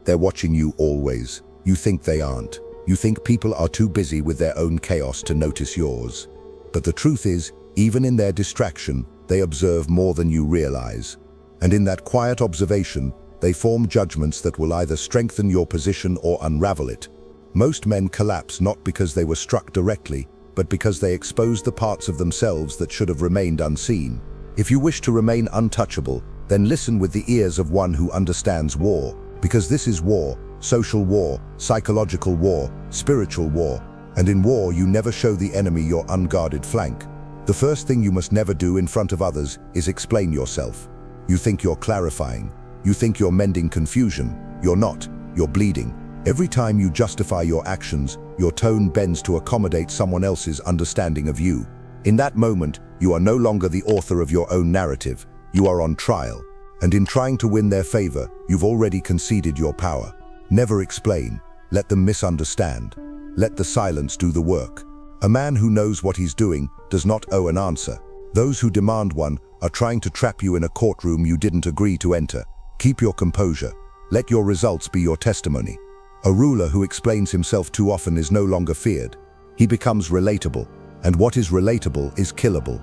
They're watching you always. You think they aren't. You think people are too busy with their own chaos to notice yours. But the truth is, even in their distraction, they observe more than you realize. And in that quiet observation, they form judgments that will either strengthen your position or unravel it. Most men collapse not because they were struck directly, but because they exposed the parts of themselves that should have remained unseen. If you wish to remain untouchable, then listen with the ears of one who understands war, because this is war, social war, psychological war, spiritual war, and in war you never show the enemy your unguarded flank. The first thing you must never do in front of others is explain yourself. You think you're clarifying. You think you're mending confusion. You're not. You're bleeding. Every time you justify your actions, your tone bends to accommodate someone else's understanding of you. In that moment, you are no longer the author of your own narrative. You are on trial. And in trying to win their favor, you've already conceded your power. Never explain. Let them misunderstand. Let the silence do the work. A man who knows what he's doing does not owe an answer. Those who demand one are trying to trap you in a courtroom you didn't agree to enter. Keep your composure. Let your results be your testimony. A ruler who explains himself too often is no longer feared. He becomes relatable, and what is relatable is killable.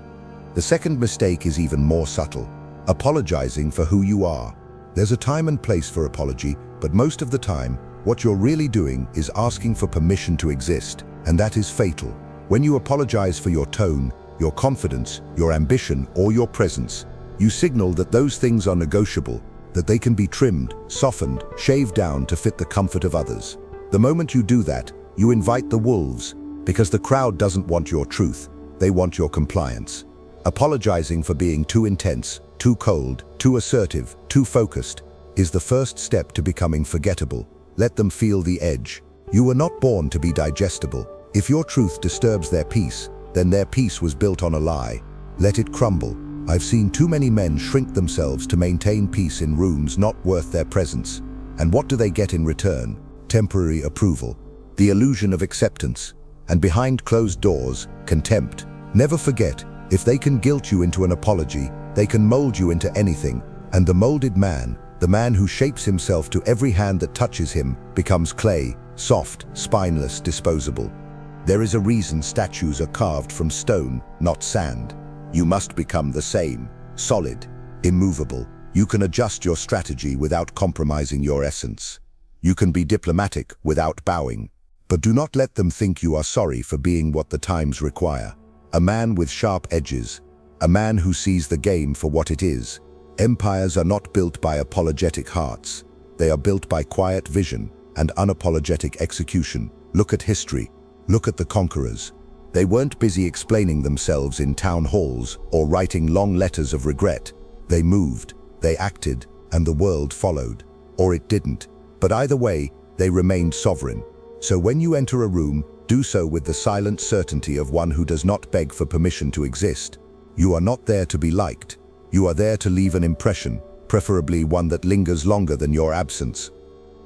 The second mistake is even more subtle. Apologizing for who you are. There's a time and place for apology, but most of the time, what you're really doing is asking for permission to exist, and that is fatal. When you apologize for your tone, your confidence, your ambition, or your presence, you signal that those things are negotiable, that they can be trimmed, softened, shaved down to fit the comfort of others. The moment you do that, you invite the wolves, because the crowd doesn't want your truth, they want your compliance. Apologizing for being too intense, too cold, too assertive, too focused, is the first step to becoming forgettable. Let them feel the edge. You were not born to be digestible. If your truth disturbs their peace, then their peace was built on a lie. Let it crumble. I've seen too many men shrink themselves to maintain peace in rooms not worth their presence. And what do they get in return? Temporary approval, the illusion of acceptance, and behind closed doors, contempt. Never forget, if they can guilt you into an apology, they can mold you into anything, and the molded man, the man who shapes himself to every hand that touches him, becomes clay, soft, spineless, disposable. There is a reason statues are carved from stone, not sand. You must become the same, solid, immovable. You can adjust your strategy without compromising your essence. You can be diplomatic without bowing. But do not let them think you are sorry for being what the times require. A man with sharp edges, a man who sees the game for what it is. Empires are not built by apologetic hearts. They are built by quiet vision and unapologetic execution. Look at history. Look at the conquerors. They weren't busy explaining themselves in town halls or writing long letters of regret. They moved, they acted, and the world followed. Or it didn't. But either way, they remained sovereign. So when you enter a room, do so with the silent certainty of one who does not beg for permission to exist. You are not there to be liked. You are there to leave an impression, preferably one that lingers longer than your absence.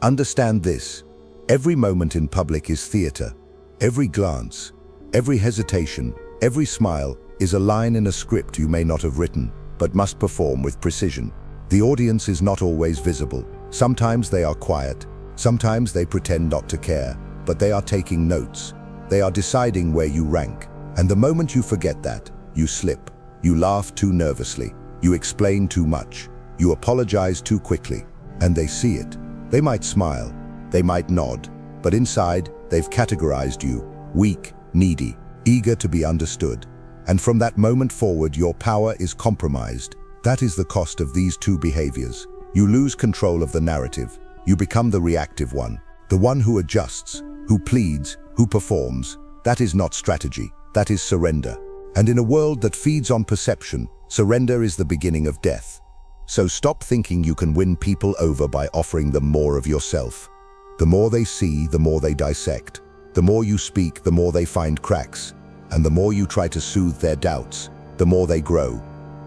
Understand this. Every moment in public is theater. Every glance, every hesitation, every smile is a line in a script you may not have written, but must perform with precision. The audience is not always visible. Sometimes they are quiet. Sometimes they pretend not to care, but they are taking notes. They are deciding where you rank. And the moment you forget that, you slip. You laugh too nervously. You explain too much. You apologize too quickly. And they see it. They might smile. They might nod. But inside, they've categorized you. Weak, needy, eager to be understood. And from that moment forward, your power is compromised. That is the cost of these two behaviors. You lose control of the narrative. You become the reactive one. The one who adjusts, who pleads, who performs. That is not strategy. That is surrender. And in a world that feeds on perception, surrender is the beginning of death. So stop thinking you can win people over by offering them more of yourself. The more they see, the more they dissect. The more you speak, the more they find cracks. And the more you try to soothe their doubts, the more they grow.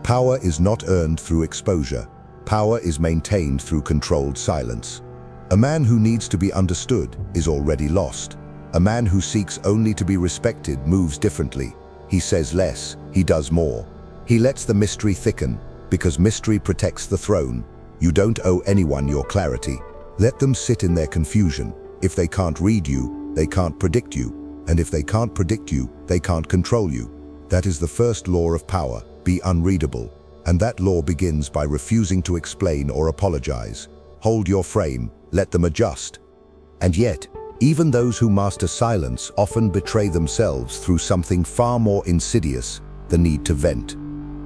Power is not earned through exposure. Power is maintained through controlled silence. A man who needs to be understood is already lost. A man who seeks only to be respected moves differently. He says less, he does more. He lets the mystery thicken, because mystery protects the throne. You don't owe anyone your clarity. Let them sit in their confusion. If they can't read you, they can't predict you. And if they can't predict you, they can't control you. That is the first law of power: be unreadable. And that law begins by refusing to explain or apologize. Hold your frame, let them adjust. And yet, even those who master silence often betray themselves through something far more insidious: the need to vent.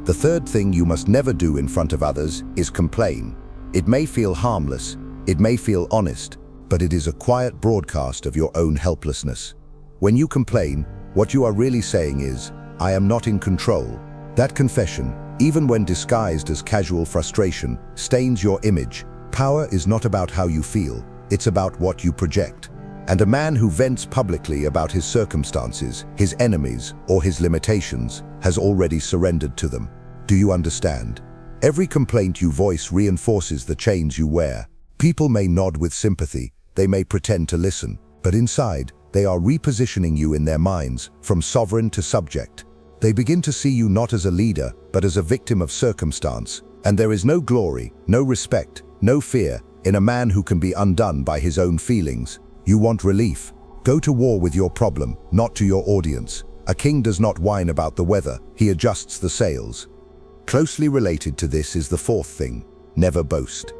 The third thing you must never do in front of others is complain. It may feel harmless, it may feel honest, but it is a quiet broadcast of your own helplessness. When you complain, what you are really saying is, "I am not in control." That confession, even when disguised as casual frustration, stains your image. Power is not about how you feel, it's about what you project. And a man who vents publicly about his circumstances, his enemies, or his limitations has already surrendered to them. Do you understand? Every complaint you voice reinforces the chains you wear. People may nod with sympathy, they may pretend to listen, but inside, they are repositioning you in their minds, from sovereign to subject. They begin to see you not as a leader, but as a victim of circumstance. And there is no glory, no respect, no fear in a man who can be undone by his own feelings. You want relief? Go to war with your problem, not to your audience. A king does not whine about the weather, he adjusts the sails. Closely related to this is the fourth thing: never boast.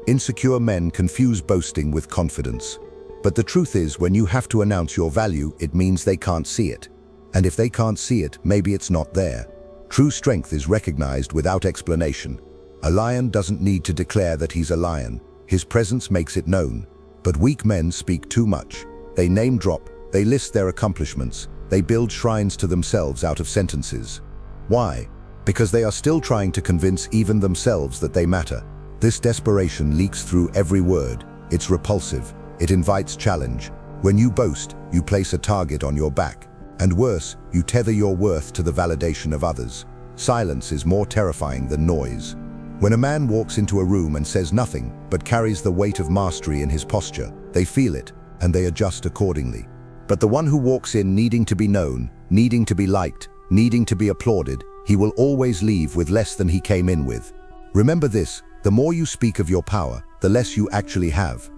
Insecure men confuse boasting with confidence. But the truth is, when you have to announce your value, it means they can't see it. And if they can't see it, maybe it's not there. True strength is recognized without explanation. A lion doesn't need to declare that he's a lion. His presence makes it known. But weak men speak too much. They name drop, they list their accomplishments, they build shrines to themselves out of sentences. Why? Because they are still trying to convince even themselves that they matter. This desperation leaks through every word. It's repulsive. It invites challenge. When you boast, you place a target on your back. And worse, you tether your worth to the validation of others. Silence is more terrifying than noise. When a man walks into a room and says nothing, but carries the weight of mastery in his posture, they feel it, and they adjust accordingly. But the one who walks in needing to be known, needing to be liked, needing to be applauded, he will always leave with less than he came in with. Remember this: the more you speak of your power, the less you actually have.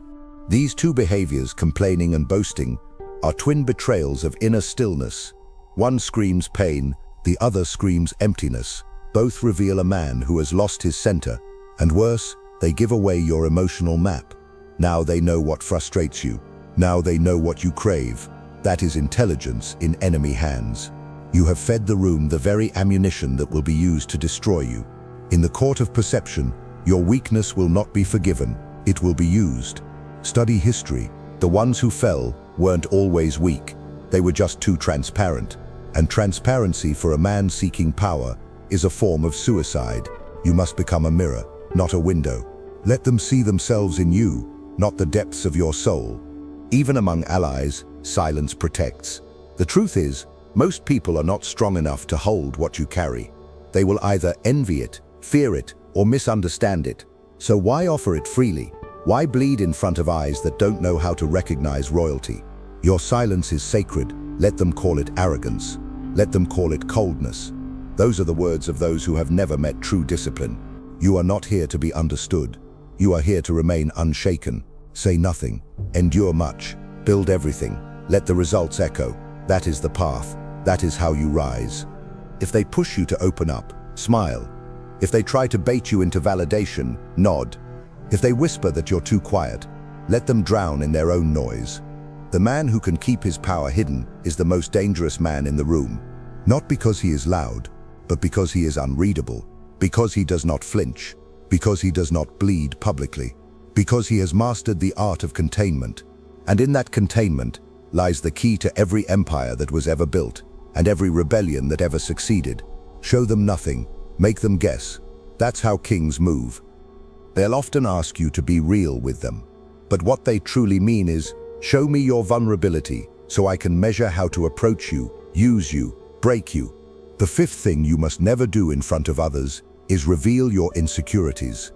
These two behaviors, complaining and boasting, are twin betrayals of inner stillness. One screams pain, the other screams emptiness. Both reveal a man who has lost his center, and worse, they give away your emotional map. Now they know what frustrates you. Now they know what you crave. That is intelligence in enemy hands. You have fed the room the very ammunition that will be used to destroy you. In the court of perception, your weakness will not be forgiven, it will be used. Study history. The ones who fell weren't always weak. They were just too transparent. And transparency for a man seeking power is a form of suicide. You must become a mirror, not a window. Let them see themselves in you, not the depths of your soul. Even among allies, silence protects. The truth is, most people are not strong enough to hold what you carry. They will either envy it, fear it, or misunderstand it. So why offer it freely? Why bleed in front of eyes that don't know how to recognize royalty? Your silence is sacred. Let them call it arrogance. Let them call it coldness. Those are the words of those who have never met true discipline. You are not here to be understood. You are here to remain unshaken. Say nothing. Endure much. Build everything. Let the results echo. That is the path. That is how you rise. If they push you to open up, smile. If they try to bait you into validation, nod. If they whisper that you're too quiet, let them drown in their own noise. The man who can keep his power hidden is the most dangerous man in the room. Not because he is loud, but because he is unreadable, because he does not flinch, because he does not bleed publicly, because he has mastered the art of containment. And in that containment lies the key to every empire that was ever built, and every rebellion that ever succeeded. Show them nothing, make them guess. That's how kings move. They'll often ask you to be real with them. But what they truly mean is, show me your vulnerability so I can measure how to approach you, use you, break you. The fifth thing you must never do in front of others is reveal your insecurities.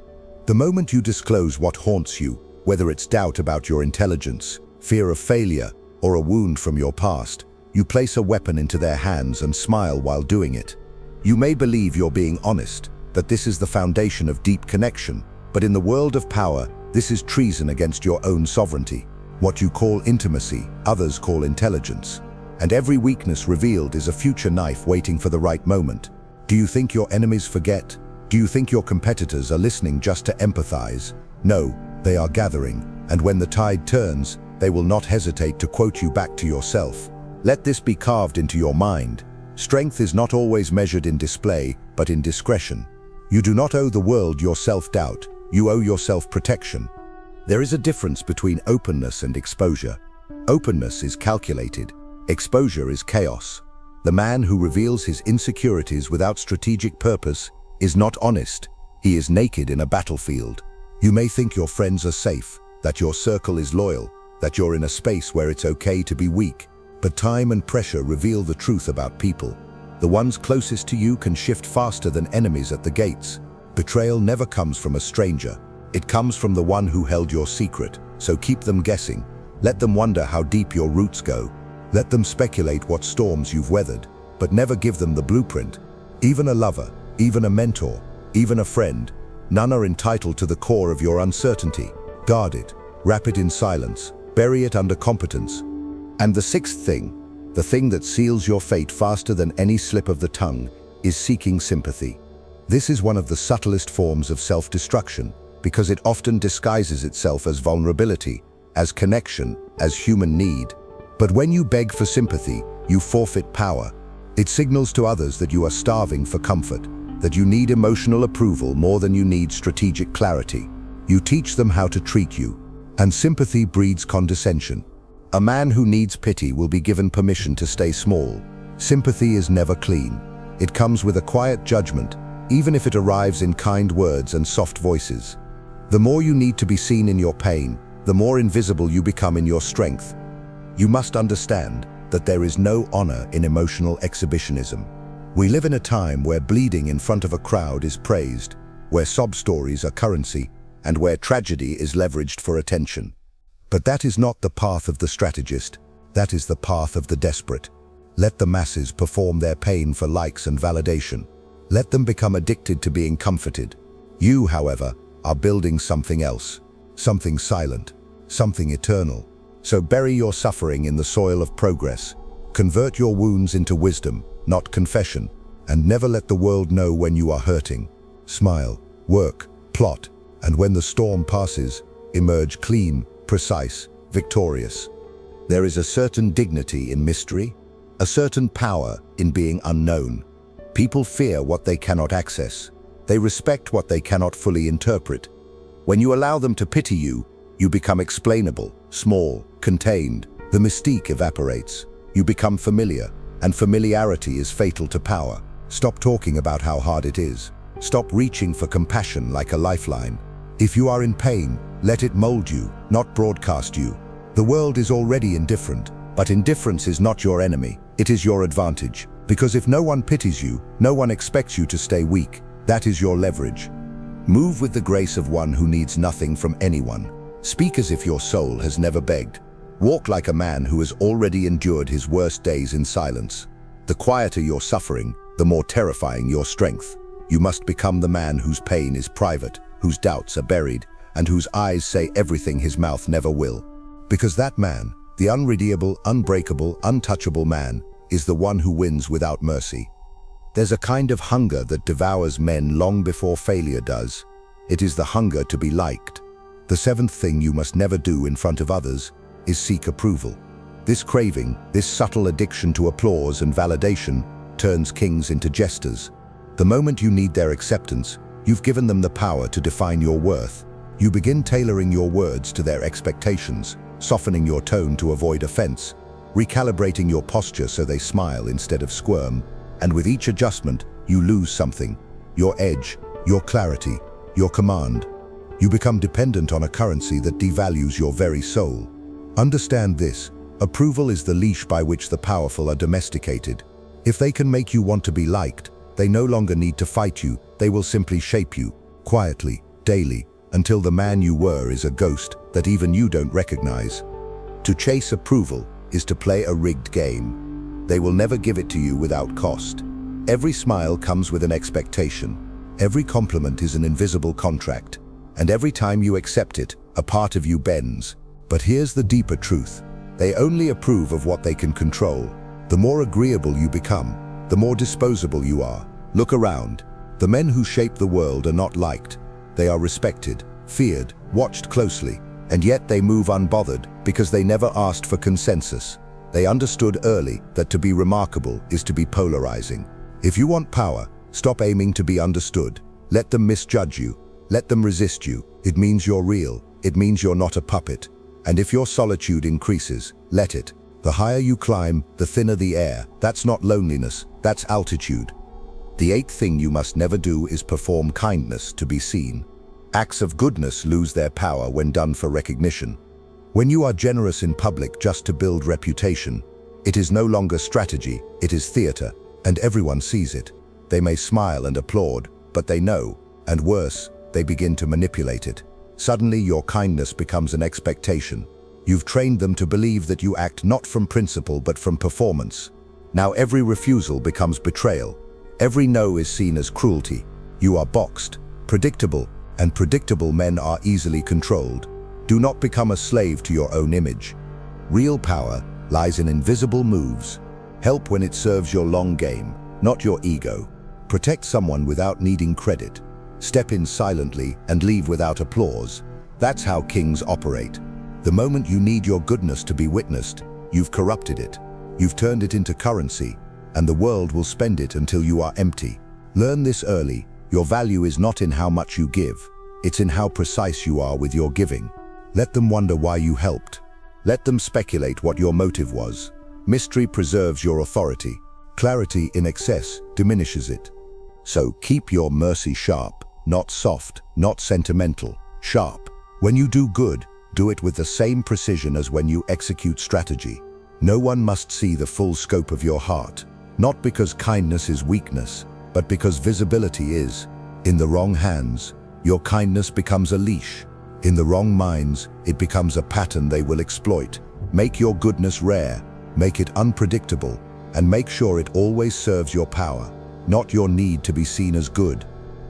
The moment you disclose what haunts you, whether it's doubt about your intelligence, fear of failure, or a wound from your past, you place a weapon into their hands and smile while doing it. You may believe you're being honest, that this is the foundation of deep connection, but in the world of power, This is treason against your own sovereignty. What you call intimacy, others call intelligence. And every weakness revealed is a future knife waiting for the right moment. Do you think your enemies forget? Do you think your competitors are listening just to empathize? No, they are gathering, and when the tide turns, they will not hesitate to quote you back to yourself. Let this be carved into your mind. Strength is not always measured in display, but in discretion. You do not owe the world your self-doubt, you owe yourself protection. There is a difference between openness and exposure. Openness is calculated, exposure is chaos. The man who reveals his insecurities without strategic purpose is not honest, he is naked in a battlefield. You may think your friends are safe, that your circle is loyal, that you're in a space where it's okay to be weak. But time and pressure reveal the truth about people. The ones closest to you can shift faster than enemies at the gates. Betrayal never comes from a stranger. It comes from the one who held your secret, so keep them guessing. Let them wonder how deep your roots go. Let them speculate what storms you've weathered, but never give them the blueprint. Even a lover, even a mentor, even a friend, none are entitled to the core of your uncertainty. Guard it, wrap it in silence, bury it under competence. And the sixth thing, the thing that seals your fate faster than any slip of the tongue, is seeking sympathy. This is one of the subtlest forms of self-destruction, because it often disguises itself as vulnerability, as connection, as human need. But when you beg for sympathy, you forfeit power. It signals to others that you are starving for comfort, that you need emotional approval more than you need strategic clarity. You teach them how to treat you, and sympathy breeds condescension. A man who needs pity will be given permission to stay small. Sympathy is never clean. It comes with a quiet judgment, even if it arrives in kind words and soft voices. The more you need to be seen in your pain, the more invisible you become in your strength. You must understand that there is no honor in emotional exhibitionism. We live in a time where bleeding in front of a crowd is praised, where sob stories are currency, and where tragedy is leveraged for attention. But that is not the path of the strategist, that is the path of the desperate. Let the masses perform their pain for likes and validation. Let them become addicted to being comforted. You, however, are building something else, something silent, something eternal. So bury your suffering in the soil of progress. Convert your wounds into wisdom, not confession, and never let the world know when you are hurting. Smile, work, plot, and when the storm passes, emerge clean, precise, victorious. There is a certain dignity in mystery, a certain power in being unknown. People fear what they cannot access. They respect what they cannot fully interpret. When you allow them to pity you, you become explainable, small, contained. The mystique evaporates. You become familiar, and familiarity is fatal to power. Stop talking about how hard it is. Stop reaching for compassion like a lifeline. If you are in pain, let it mold you, not broadcast you. The world is already indifferent, but indifference is not your enemy, it is your advantage. Because if no one pities you, no one expects you to stay weak. That is your leverage. Move with the grace of one who needs nothing from anyone. Speak as if your soul has never begged. Walk like a man who has already endured his worst days in silence. The quieter your suffering, the more terrifying your strength. You must become the man whose pain is private, whose doubts are buried, and whose eyes say everything his mouth never will. Because that man, the unreadable, unbreakable, untouchable man, is the one who wins without mercy. There's a kind of hunger that devours men long before failure does. It is the hunger to be liked. The seventh thing you must never do in front of others is seek approval. This craving, this subtle addiction to applause and validation, turns kings into jesters. The moment you need their acceptance, you've given them the power to define your worth. You begin tailoring your words to their expectations, softening your tone to avoid offense, recalibrating your posture so they smile instead of squirm. And with each adjustment, you lose something: your edge, your clarity, your command. You become dependent on a currency that devalues your very soul. Understand this: approval is the leash by which the powerful are domesticated. If they can make you want to be liked, they no longer need to fight you, they will simply shape you, quietly, daily, until the man you were is a ghost that even you don't recognize. To chase approval is to play a rigged game. They will never give it to you without cost. Every smile comes with an expectation. Every compliment is an invisible contract. And every time you accept it, a part of you bends. But here's the deeper truth. They only approve of what they can control. The more agreeable you become, the more disposable you are. Look around. The men who shape the world are not liked. They are respected, feared, watched closely, and yet they move unbothered because they never asked for consensus. They understood early that to be remarkable is to be polarizing. If you want power, stop aiming to be understood. Let them misjudge you. Let them resist you. It means you're real. It means you're not a puppet. And if your solitude increases, let it. The higher you climb, the thinner the air. That's not loneliness, that's altitude. The eighth thing you must never do is perform kindness to be seen. Acts of goodness lose their power when done for recognition. When you are generous in public just to build reputation, it is no longer strategy, it is theater, and everyone sees it. They may smile and applaud, but they know, and worse, they begin to manipulate it. Suddenly your kindness becomes an expectation. You've trained them to believe that you act not from principle but from performance. Now every refusal becomes betrayal. Every no is seen as cruelty. You are boxed, predictable, and predictable men are easily controlled. Do not become a slave to your own image. Real power lies in invisible moves. Help when it serves your long game, not your ego. Protect someone without needing credit. Step in silently and leave without applause. That's how kings operate. The moment you need your goodness to be witnessed, you've corrupted it. You've turned it into currency, and the world will spend it until you are empty. Learn this early. Your value is not in how much you give. It's in how precise you are with your giving. Let them wonder why you helped. Let them speculate what your motive was. Mystery preserves your authority. Clarity in excess diminishes it. So keep your mercy sharp, not soft, not sentimental, sharp. When you do good, do it with the same precision as when you execute strategy. No one must see the full scope of your heart, not because kindness is weakness, but because visibility is. In the wrong hands, your kindness becomes a leash. In the wrong minds, it becomes a pattern they will exploit. Make your goodness rare, make it unpredictable, and make sure it always serves your power, not your need to be seen as good.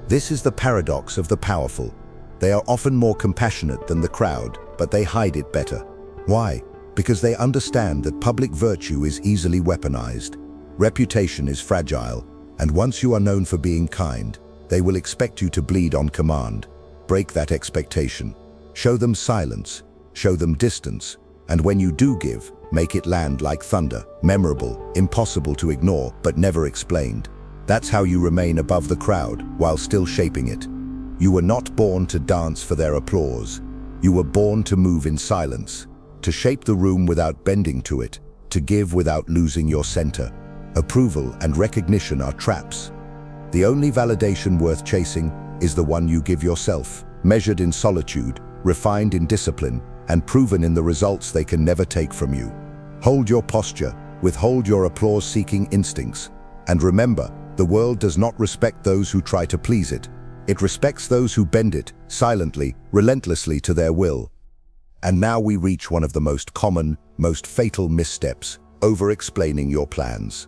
This is the paradox of the powerful. They are often more compassionate than the crowd, but they hide it better. Why? Because they understand that public virtue is easily weaponized. Reputation is fragile, and once you are known for being kind, they will expect you to bleed on command. Break that expectation. Show them silence, show them distance, and when you do give, make it land like thunder, memorable, impossible to ignore, but never explained. That's how you remain above the crowd while still shaping it. You were not born to dance for their applause. You were born to move in silence, to shape the room without bending to it, to give without losing your center. Approval and recognition are traps. The only validation worth chasing is the one you give yourself, measured in solitude, refined in discipline, and proven in the results they can never take from you. Hold your posture, withhold your applause-seeking instincts, and remember, the world does not respect those who try to please it. It respects those who bend it, silently, relentlessly to their will. And now we reach one of the most common, most fatal missteps, over-explaining your plans.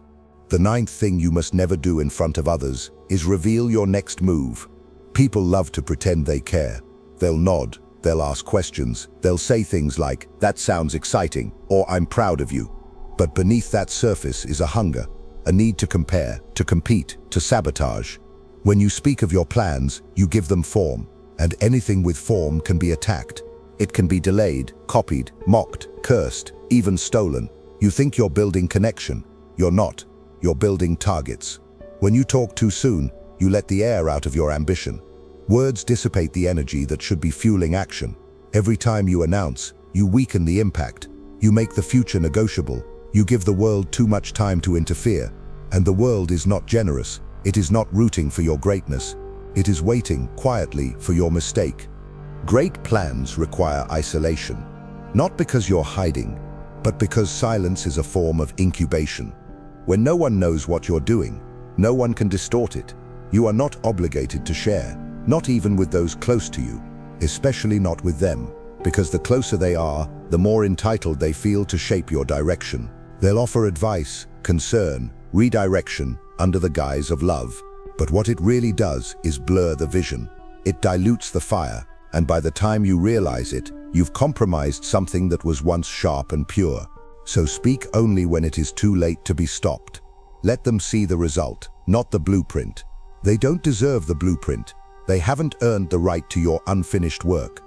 The ninth thing you must never do in front of others is reveal your next move. People love to pretend they care. They'll nod, they'll ask questions, they'll say things like, "That sounds exciting," or "I'm proud of you." But beneath that surface is a hunger, a need to compare, to compete, to sabotage. When you speak of your plans, you give them form, and anything with form can be attacked. It can be delayed, copied, mocked, cursed, even stolen. You think you're building connection. You're not. You're building targets. When you talk too soon, you let the air out of your ambition. Words dissipate the energy that should be fueling action. Every time you announce, you weaken the impact. You make the future negotiable. You give the world too much time to interfere. And the world is not generous. It is not rooting for your greatness. It is waiting quietly for your mistake. Great plans require isolation. Not because you're hiding, but because silence is a form of incubation. When no one knows what you're doing, no one can distort it. You are not obligated to share, not even with those close to you, especially not with them, because the closer they are, the more entitled they feel to shape your direction. They'll offer advice, concern, redirection under the guise of love. But what it really does is blur the vision. It dilutes the fire, and by the time you realize it, you've compromised something that was once sharp and pure. So speak only when it is too late to be stopped. Let them see the result, not the blueprint. They don't deserve the blueprint. They haven't earned the right to your unfinished work.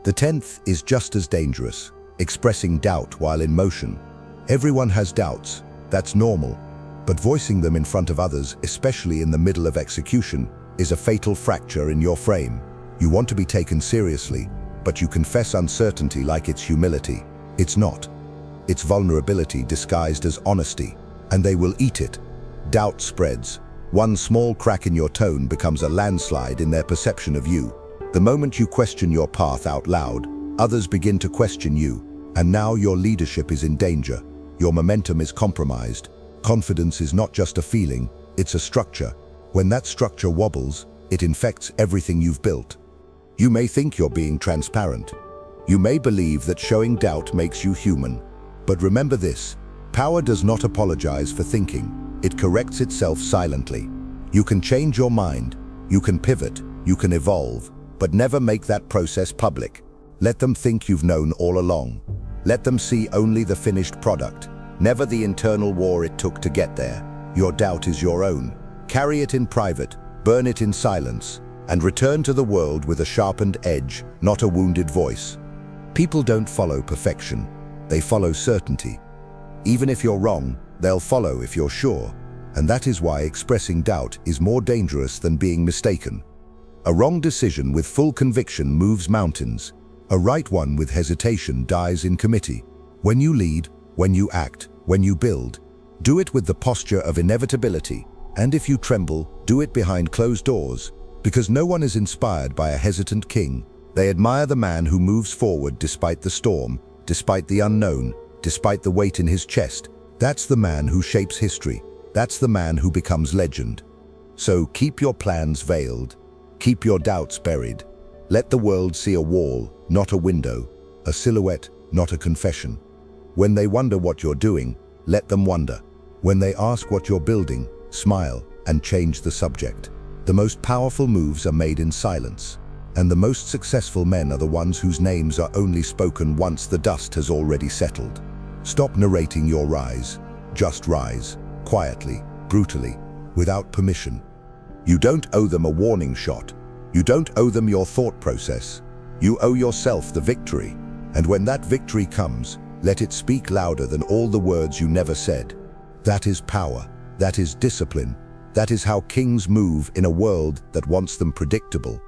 The 10th is just as dangerous, expressing doubt while in motion. Everyone has doubts, that's normal. But voicing them in front of others, especially in the middle of execution, is a fatal fracture in your frame. You want to be taken seriously, but you confess uncertainty like it's humility. It's not. It's vulnerability disguised as honesty, and they will eat it. Doubt spreads. One small crack in your tone becomes a landslide in their perception of you. The moment you question your path out loud, others begin to question you, and now your leadership is in danger. Your momentum is compromised. Confidence is not just a feeling, it's a structure. When that structure wobbles, it infects everything you've built. You may think you're being transparent. You may believe that showing doubt makes you human. But remember this, power does not apologize for thinking. It corrects itself silently. You can change your mind, you can pivot, you can evolve, but never make that process public. Let them think you've known all along. Let them see only the finished product, never the internal war it took to get there. Your doubt is your own. Carry it in private, burn it in silence, and return to the world with a sharpened edge, not a wounded voice. People don't follow perfection, they follow certainty. Even if you're wrong, they'll follow if you're sure. And that is why expressing doubt is more dangerous than being mistaken. A wrong decision with full conviction moves mountains. A right one with hesitation dies in committee. When you lead, when you act, when you build, do it with the posture of inevitability. And if you tremble, do it behind closed doors. Because no one is inspired by a hesitant king. They admire the man who moves forward despite the storm, despite the unknown, despite the weight in his chest. That's the man who shapes history. That's the man who becomes legend. So keep your plans veiled. Keep your doubts buried. Let the world see a wall, not a window, a silhouette, not a confession. When they wonder what you're doing, let them wonder. When they ask what you're building, smile and change the subject. The most powerful moves are made in silence, and the most successful men are the ones whose names are only spoken once the dust has already settled. Stop narrating your rise. Just rise, quietly, brutally, without permission. You don't owe them a warning shot. You don't owe them your thought process. You owe yourself the victory. And when that victory comes, let it speak louder than all the words you never said. That is power. That is discipline. That is how kings move in a world that wants them predictable.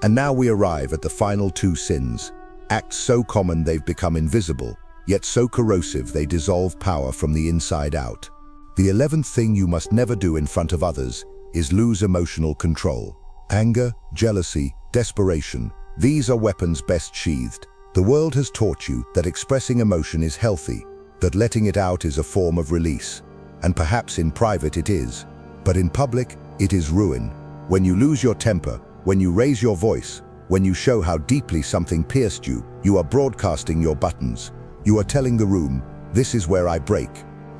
And now we arrive at the final two sins, acts so common they've become invisible, yet so corrosive they dissolve power from the inside out. The 11th thing you must never do in front of others is lose emotional control. Anger, jealousy, desperation, these are weapons best sheathed. The world has taught you that expressing emotion is healthy, that letting it out is a form of release. And perhaps in private it is. But in public, it is ruin. When you lose your temper, when you raise your voice, when you show how deeply something pierced you, you are broadcasting your buttons. You are telling the room, this is where I break.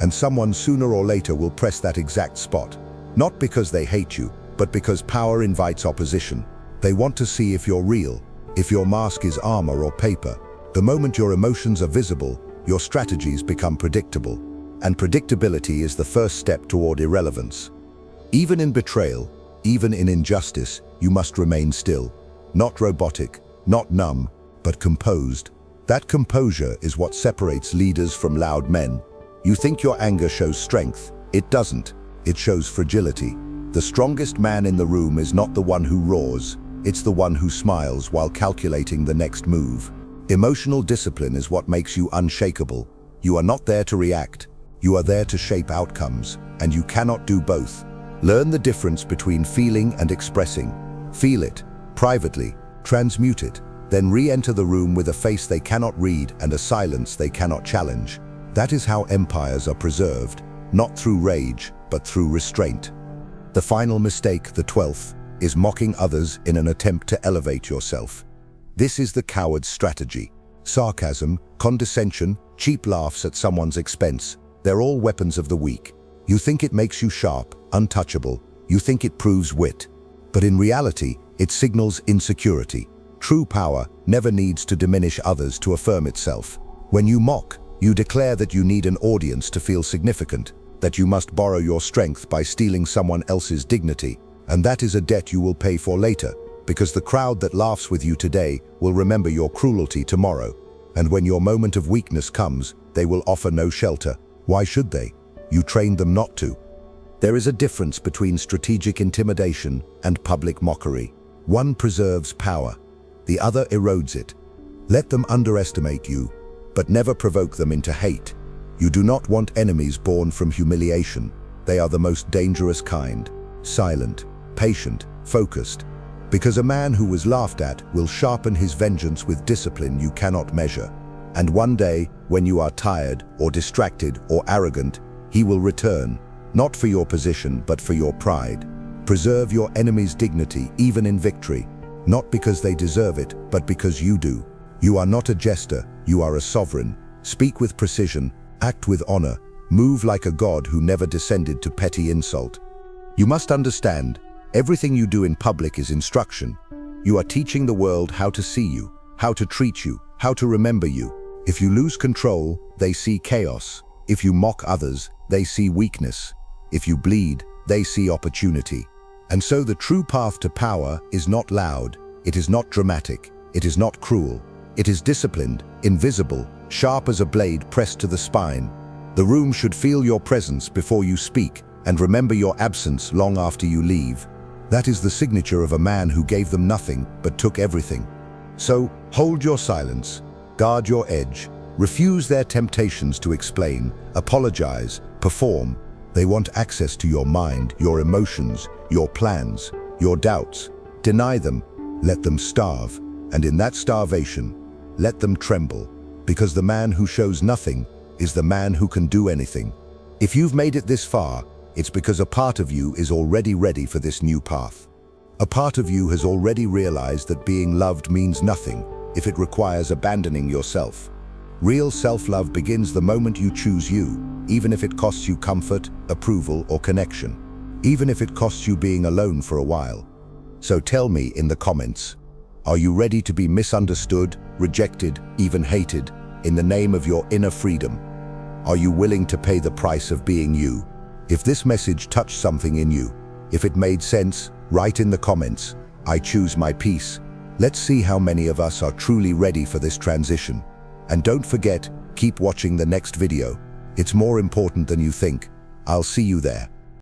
And someone sooner or later will press that exact spot. Not because they hate you, but because power invites opposition. They want to see if you're real, if your mask is armor or paper. The moment your emotions are visible, your strategies become predictable. And predictability is the first step toward irrelevance. Even in betrayal, even in injustice, you must remain still. Not robotic, not numb, but composed. That composure is what separates leaders from loud men. You think your anger shows strength. It doesn't. It shows fragility. The strongest man in the room is not the one who roars. It's the one who smiles while calculating the next move. Emotional discipline is what makes you unshakable. You are not there to react. You are there to shape outcomes, and you cannot do both. Learn the difference between feeling and expressing. Feel it, privately, transmute it, then re-enter the room with a face they cannot read and a silence they cannot challenge. That is how empires are preserved, not through rage, but through restraint. The final mistake, the 12th, is mocking others in an attempt to elevate yourself. This is the coward's strategy. Sarcasm, condescension, cheap laughs at someone's expense, they're all weapons of the weak. You think it makes you sharp, untouchable. You think it proves wit. But in reality, it signals insecurity. True power never needs to diminish others to affirm itself. When you mock, you declare that you need an audience to feel significant, that you must borrow your strength by stealing someone else's dignity, and that is a debt you will pay for later, because the crowd that laughs with you today will remember your cruelty tomorrow. And when your moment of weakness comes, they will offer no shelter. Why should they? You trained them not to. There is a difference between strategic intimidation and public mockery. One preserves power, the other erodes it. Let them underestimate you, but never provoke them into hate. You do not want enemies born from humiliation. They are the most dangerous kind, silent, patient, focused. Because a man who was laughed at will sharpen his vengeance with discipline you cannot measure. And one day, when you are tired or distracted or arrogant, he will return, not for your position but for your pride. Preserve your enemy's dignity even in victory, not because they deserve it, but because you do. You are not a jester, you are a sovereign. Speak with precision, act with honor, move like a god who never descended to petty insult. You must understand, everything you do in public is instruction. You are teaching the world how to see you, how to treat you, how to remember you. If you lose control, they see chaos. If you mock others, they see weakness. If you bleed, they see opportunity. And so the true path to power is not loud, it is not dramatic, it is not cruel. It is disciplined, invisible, sharp as a blade pressed to the spine. The room should feel your presence before you speak and remember your absence long after you leave. That is the signature of a man who gave them nothing but took everything. So hold your silence, guard your edge, refuse their temptations to explain, apologize, perform. They want access to your mind, your emotions, your plans, your doubts. Deny them, let them starve, and in that starvation, let them tremble, because the man who shows nothing is the man who can do anything. If you've made it this far, it's because a part of you is already ready for this new path. A part of you has already realized that being loved means nothing if it requires abandoning yourself. Real self-love begins the moment you choose you, even if it costs you comfort, approval, or connection, even if it costs you being alone for a while. So tell me in the comments, are you ready to be misunderstood, rejected, even hated, in the name of your inner freedom? Are you willing to pay the price of being you? If this message touched something in you, if it made sense, write in the comments, I choose my peace. Let's see how many of us are truly ready for this transition. And don't forget, keep watching the next video. It's more important than you think. I'll see you there.